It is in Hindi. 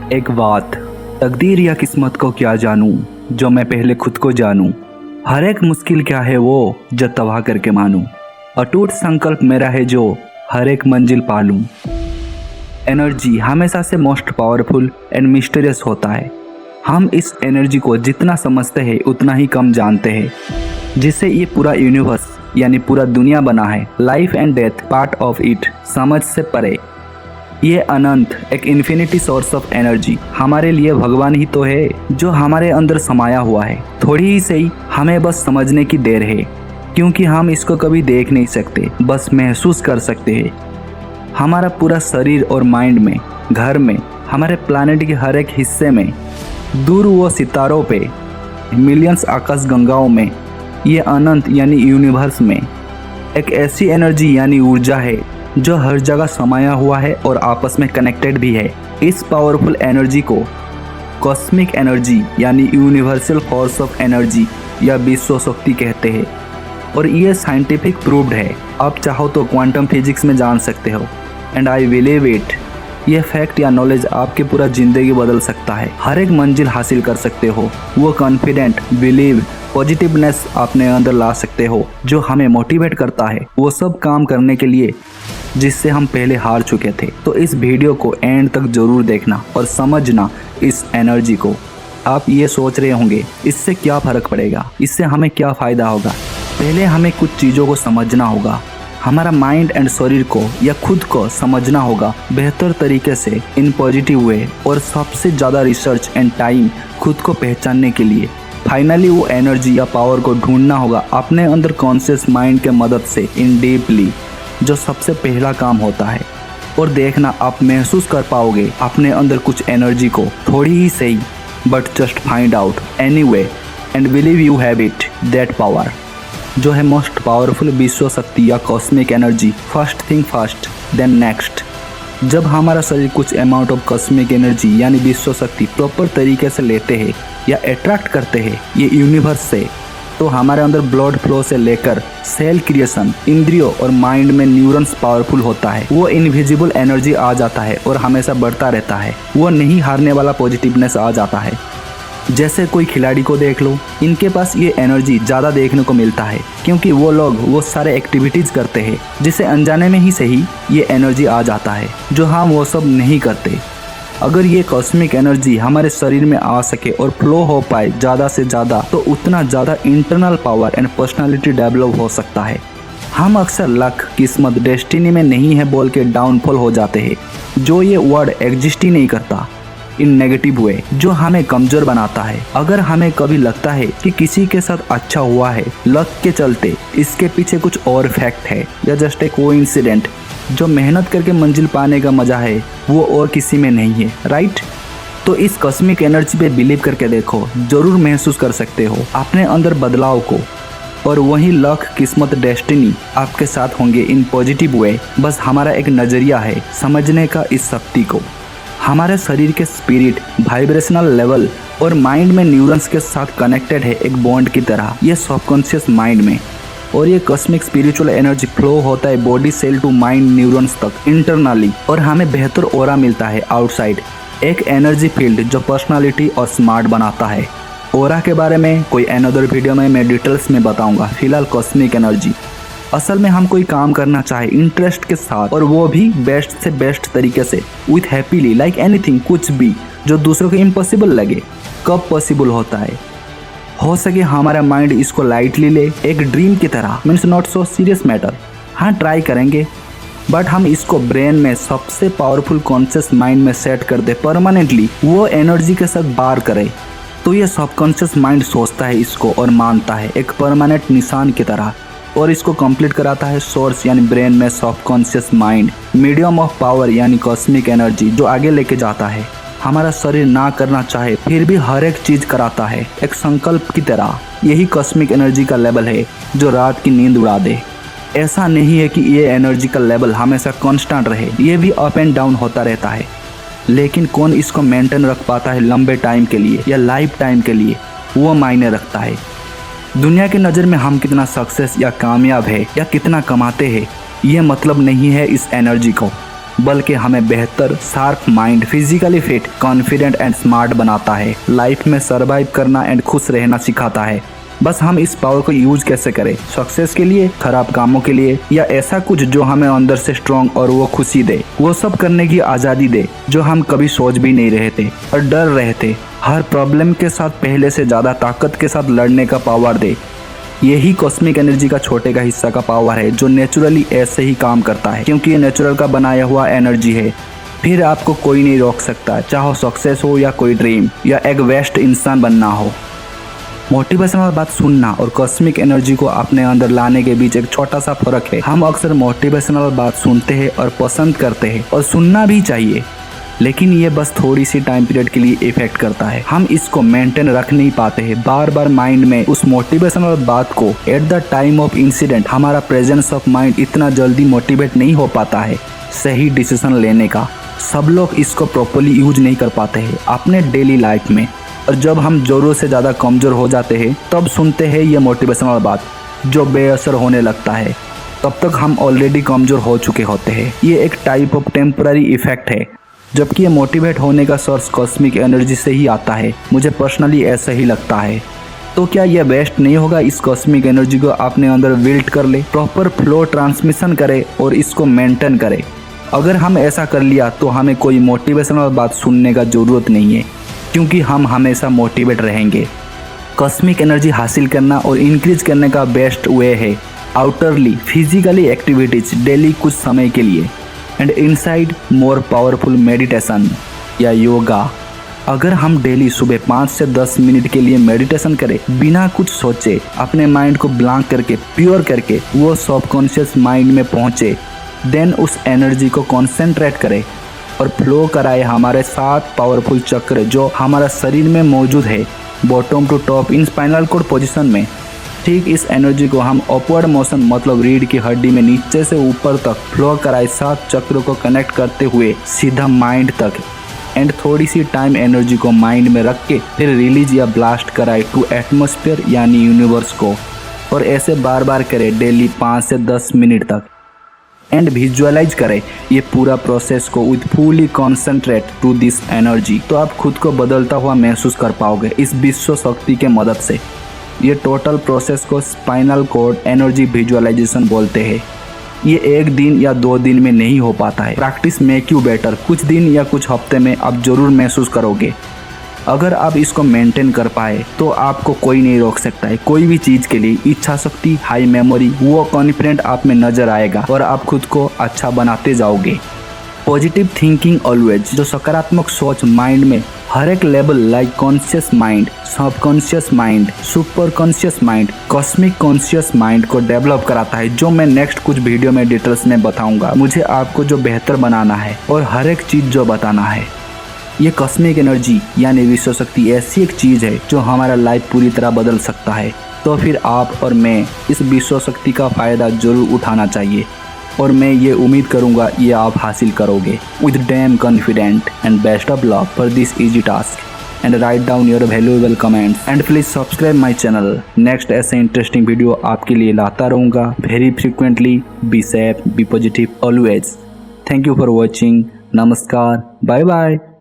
एक बात, तकदीर या किस्मत को क्या जानूं, जो मैं पहले खुद को जानूं। हर एक मुश्किल क्या है वो जो तबाह करके मानूं। अटूट संकल्प मेरा है जो हर एक मंजिल पालूं। एनर्जी हमेशा से मोस्ट पावरफुल एंड मिस्टीरियस होता है। हम इस एनर्जी को जितना समझते हैं उतना ही कम जानते हैं, जिससे ये पूरा यूनिवर्स यानी पूरा दुनिया बना है। Life and death part of it, समझ से परे। ये अनंत एक इन्फिनिटी सोर्स ऑफ एनर्जी हमारे लिए भगवान ही तो है, जो हमारे अंदर समाया हुआ है। थोड़ी ही सही, हमें बस समझने की देर है, क्योंकि हम इसको कभी देख नहीं सकते, बस महसूस कर सकते हैं। हमारा पूरा शरीर और माइंड में, घर में, हमारे प्लानेट के हर एक हिस्से में, दूर वो सितारों पे, मिलियंस आकाश गंगाओं में, ये अनंत यानी यूनिवर्स में एक ऐसी एनर्जी यानी ऊर्जा है जो हर जगह समाया हुआ है और आपस में कनेक्टेड भी है। इस पावरफुल एनर्जी को कॉस्मिक एनर्जी यानी यूनिवर्सल फोर्स ऑफ एनर्जी या विश्व शक्ति कहते हैं, और ये साइंटिफिक प्रूव्ड है। आप चाहो तो क्वांटम फिजिक्स में जान सकते हो, एंड आई बिलीव इट। ये फैक्ट या नॉलेज आपकी पूरा जिंदगी बदल सकता है। हर एक मंजिल हासिल कर सकते हो। वो कॉन्फिडेंट, बिलीव, पॉजिटिवनेस अपने अंदर ला सकते हो जो हमें मोटिवेट करता है वो सब काम करने के लिए जिससे हम पहले हार चुके थे। तो इस वीडियो को एंड तक जरूर देखना और समझना इस एनर्जी को। आप ये सोच रहे होंगे इससे क्या फ़र्क पड़ेगा, इससे हमें क्या फ़ायदा होगा। पहले हमें कुछ चीज़ों को समझना होगा। हमारा माइंड एंड शरीर को या खुद को समझना होगा बेहतर तरीके से, इन पॉजिटिव वे, और सबसे ज़्यादा रिसर्च एंड टाइम खुद को पहचानने के लिए। फाइनली वो एनर्जी या पावर को ढूंढना होगा अपने अंदर कॉन्शियस माइंड के मदद से, इन डीपली, जो सबसे पहला काम होता है। और देखना आप महसूस कर पाओगे अपने अंदर कुछ एनर्जी को, थोड़ी ही सही, but just find out anyway and believe you have it, that power, जो है मोस्ट पावरफुल विश्व शक्ति या cosmic energy. First thing first, then next. जब हमारा शरीर कुछ अमाउंट ऑफ कॉस्मिक एनर्जी यानी विश्व शक्ति प्रॉपर तरीके से लेते हैं या अट्रैक्ट करते हैं ये यूनिवर्स से, तो हमारे अंदर ब्लड फ्लो से लेकर सेल क्रिएशन, इंद्रियों और माइंड में न्यूरॉन्स पावरफुल होता है। वो इनविजिबल एनर्जी आ जाता है और हमेशा बढ़ता रहता है। वो नहीं हारने वाला पॉजिटिवनेस आ जाता है। जैसे कोई खिलाड़ी को देख लो, इनके पास ये एनर्जी ज़्यादा देखने को मिलता है, क्योंकि वो लोग वो सारे एक्टिविटीज़ करते हैं जिसे अनजाने में ही सही ये एनर्जी आ जाता है, जो हम वो सब नहीं करते। अगर ये कॉस्मिक एनर्जी हमारे शरीर में आ सके और फ्लो हो पाए ज़्यादा से ज़्यादा, तो उतना ज़्यादा internal power and personality develop हो सकता है। हम अक्सर लक, किस्मत, डेस्टिनी में नहीं है बोल के डाउनफॉल हो जाते हैं, जो ये वर्ड एग्जिस्ट ही नहीं करता इन नेगेटिव वे, जो हमें कमज़ोर बनाता है। अगर हमें कभी लगता है कि किसी के साथ अच्छा हुआ है लक के चलते, इसके पीछे कुछ और फैक्ट है या जस्ट एक कोइंसिडेंट, जो मेहनत करके मंजिल पाने का मजा है वो और किसी में नहीं है, राइट? तो इस कॉस्मिक एनर्जी पे बिलीव करके देखो, जरूर महसूस कर सकते हो अपने अंदर बदलाव को, और वही लक, किस्मत, डेस्टिनी आपके साथ होंगे इन पॉजिटिव वे। बस हमारा एक नज़रिया है समझने का इस शक्ति को। हमारे शरीर के स्पिरिट, वाइब्रेशनल लेवल और माइंड में न्यूरॉन्स के साथ कनेक्टेड है एक बॉन्ड की तरह, ये सबकॉन्शियस माइंड में। और ये कॉस्मिक स्पिरिचुअल एनर्जी फ्लो होता है body cell to mind neurons तक इंटरनली, और हमें बेहतर ऑरा मिलता है आउटसाइड, एक एनर्जी फील्ड जो पर्सनालिटी और स्मार्ट बनाता है। ऑरा के बारे में कोई अनदर वीडियो में मैं डिटेल्स में बताऊंगा। फिलहाल कॉस्मिक एनर्जी, असल में हम कोई काम करना चाहे इंटरेस्ट के साथ, और वो भी बेस्ट से बेस्ट तरीके से, विथ हैप्पीली, लाइक एनीथिंग, कुछ भी जो दूसरों को इम्पॉसिबल लगे, कब पॉसिबल होता है। हो सके हमारा माइंड इसको लाइटली ले, एक ड्रीम की तरह, means not so serious matter. हाँ, ट्राई करेंगे, बट हम इसको ब्रेन में सबसे पावरफुल कॉन्शियस माइंड में सेट कर दे परमानेंटली, वो एनर्जी के साथ बार करे, तो ये सबकॉन्शियस माइंड सोचता है इसको और मानता है एक परमानेंट निशान की तरह, और इसको कंप्लीट कराता है सोर्स यानी ब्रेन में subconscious mind, medium of power यानी कॉस्मिक एनर्जी, जो आगे लेके जाता है। हमारा शरीर ना करना चाहे फिर भी हर एक चीज़ कराता है एक संकल्प की तरह। यही कॉस्मिक एनर्जी का लेवल है जो रात की नींद उड़ा दे। ऐसा नहीं है कि ये एनर्जी का लेवल हमेशा कांस्टेंट रहे, ये भी अप एंड डाउन होता रहता है। लेकिन कौन इसको मेंटेन रख पाता है लंबे टाइम के लिए या लाइफ टाइम के लिए, वो मायने रखता है। दुनिया की नज़र में हम कितना सक्सेस या कामयाब है या कितना कमाते हैं, ये मतलब नहीं है इस एनर्जी को। बल्कि हमें बेहतर, sharp mind, physically fit, confident and smart बनाता है, लाइफ में सर्वाइव करना एंड खुश रहना सिखाता है। बस हम इस पावर को यूज कैसे करें, सक्सेस के लिए, खराब कामों के लिए, या ऐसा कुछ जो हमें अंदर से स्ट्रॉन्ग और वो खुशी दे, वो सब करने की आज़ादी दे जो हम कभी सोच भी नहीं रहे थे और डर रहे थे। हर प्रॉब्लम के साथ पहले से ज़्यादा ताकत के साथ लड़ने का पावर दे। यही कॉस्मिक एनर्जी का छोटे का हिस्सा का पावर है जो नेचुरली ऐसे ही काम करता है, क्योंकि ये नेचुरल का बनाया हुआ एनर्जी है। फिर आपको कोई नहीं रोक सकता, चाहे सक्सेस हो या कोई ड्रीम या एक बेस्ट इंसान बनना हो। मोटिवेशनल बात सुनना और कॉस्मिक एनर्जी को अपने अंदर लाने के बीच एक छोटा सा फर्क है। हम अक्सर मोटिवेशनल बात सुनते हैं और पसंद करते हैं, और सुनना भी चाहिए, लेकिन ये बस थोड़ी सी टाइम पीरियड के लिए इफेक्ट करता है। हम इसको मेंटेन रख नहीं पाते हैं। बार बार माइंड में उस मोटिवेशनल बात को at the time of incident हमारा प्रेजेंस ऑफ माइंड इतना जल्दी मोटिवेट नहीं हो पाता है सही डिसीजन लेने का। सब लोग इसको प्रॉपर्ली यूज नहीं कर पाते हैं अपने डेली लाइफ में, और जब हम जरूरत से ज़्यादा कमज़ोर हो जाते हैं तब सुनते हैं ये मोटिवेशनल बात जो बेअसर होने लगता है। तब तक हम ऑलरेडी कमज़ोर हो चुके होते हैं। ये एक टाइप ऑफ टेम्पररी इफेक्ट है, जबकि ये मोटिवेट होने का सोर्स कॉस्मिक एनर्जी से ही आता है। मुझे पर्सनली ऐसा ही लगता है। तो क्या यह बेस्ट नहीं होगा इस कॉस्मिक एनर्जी को अपने अंदर बिल्ड कर ले, प्रॉपर फ्लो ट्रांसमिशन करे और इसको मेंटेन करे। अगर हम ऐसा कर लिया तो हमें कोई मोटिवेशनल बात सुनने का ज़रूरत नहीं है, क्योंकि हम हमेशा मोटिवेट रहेंगे। कॉस्मिक एनर्जी हासिल करना और इंक्रीज करने का बेस्ट वे है आउटरली फिजिकली एक्टिविटीज डेली कुछ समय के लिए, and inside more powerful meditation या योगा। अगर हम डेली सुबह 5 से 10 मिनट के लिए मेडिटेशन करें, बिना कुछ सोचे, अपने माइंड को ब्लैंक करके, प्योर करके वो सबकॉन्शियस माइंड में पहुँचे, देन उस एनर्जी को कॉन्सेंट्रेट करें और फ्लो कराए हमारे 7 पावरफुल चक्र जो हमारा शरीर में मौजूद है, bottom to top in spinal cord position में। ठीक इस एनर्जी को हम अपवर्ड मोशन मतलब रीढ़ की हड्डी में नीचे से ऊपर तक फ्लो कराए 7 चक्रों को कनेक्ट करते हुए सीधा माइंड तक, एंड थोड़ी सी टाइम एनर्जी को माइंड में रख के फिर रिलीज या ब्लास्ट कराए टू एटमॉस्फेयर यानी यूनिवर्स को, और ऐसे बार बार करें डेली 5 से 10 मिनट तक, एंड विजुअलाइज करें ये पूरा प्रोसेस को with fully concentrate to this energy. तो आप खुद को बदलता हुआ महसूस कर पाओगे इस विश्व शक्ति के मदद से। ये टोटल प्रोसेस को स्पाइनल कॉर्ड एनर्जी विजुअलाइजेशन बोलते हैं। ये एक दिन या 2 दिन में नहीं हो पाता है। Practice make you better. कुछ दिन या कुछ हफ्ते में आप जरूर महसूस करोगे। अगर आप इसको मेंटेन कर पाए तो आपको कोई नहीं रोक सकता है। कोई भी चीज़ के लिए इच्छा शक्ति, हाई मेमोरी, वो कॉन्फिडेंट आप में नजर आएगा और आप खुद को अच्छा बनाते जाओगे। पॉजिटिव थिंकिंग ऑलवेज, जो सकारात्मक सोच माइंड में हर एक level like conscious mind, subconscious mind, super conscious mind, cosmic conscious mind को डेवलप कराता है, जो मैं नेक्स्ट कुछ वीडियो में डिटेल्स में बताऊंगा। मुझे आपको जो बेहतर बनाना है और हर एक चीज़ जो बताना है। ये कॉस्मिक एनर्जी यानी विश्व शक्ति ऐसी एक चीज़ है जो हमारा लाइफ पूरी तरह बदल सकता है। तो फिर आप और मैं इस विश्व शक्ति का फ़ायदा जरूर उठाना चाहिए, और मैं ये उम्मीद करूँगा ये आप हासिल करोगे with damn confident, and best of luck for this easy task, and write down your valuable comments, and please subscribe my channel. Next ऐसे इंटरेस्टिंग वीडियो आपके लिए लाता रहूँगा very frequently. Be safe, be positive always. Thank you for watching. नमस्कार, बाय बाय।